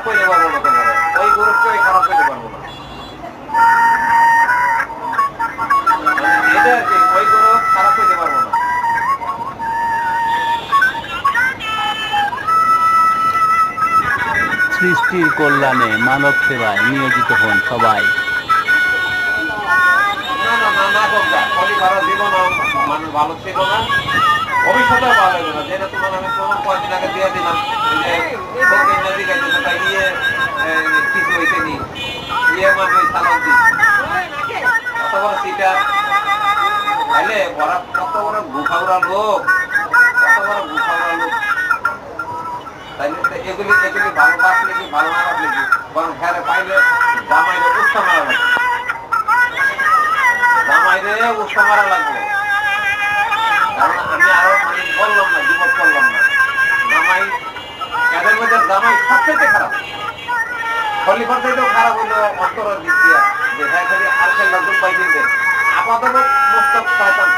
করতে পারবো না তোমার, ওই গ্রুপকে খারাপ করতে পারবো না। এটা আর কি, ওই গ্রুপ খারাপ করতে পারবো না। সৃষ্টির কল্যাণে মানব সেবায় নিয়োজিত হন সবাই। না না না না করবা, খালি সারা জীবন মানুষ ভালো ছিল না, ভবিষ্যতেও ভালো হবে না। যেটা তোমার আমি প্রমাণ কয়েকদিন আগে দিয়ে দিলাম, কিছু হয়েছে নি, ইয়ে মানে সালাম দিন কত বড় সিটার, তাইলে কত বড় গুফাউরা লোক, কত বড় গুফাউরা লোক। তাইলে এগুলি এগুলি ভালো বাঁচলে কি ভালো না বাঁচলে কি, বরং হ্যাঁ পাইলে জামাইরে উৎসাহ মারা লাগবে, জামাইরে উৎসাহ মারা লাগবে। কারণ আমি আরো মানে বললাম না, বিপদ করলাম না, জামাই এদের মধ্যে জামাই সবচেয়ে খারাপ, খলিফার চাইতেও খারাপ হইলো অন্তরের দিক দিয়া, যে হ্যাঁ খালি আর খেলা দুধ পাই দিবে আপাতত মোস্তাক শয়তান।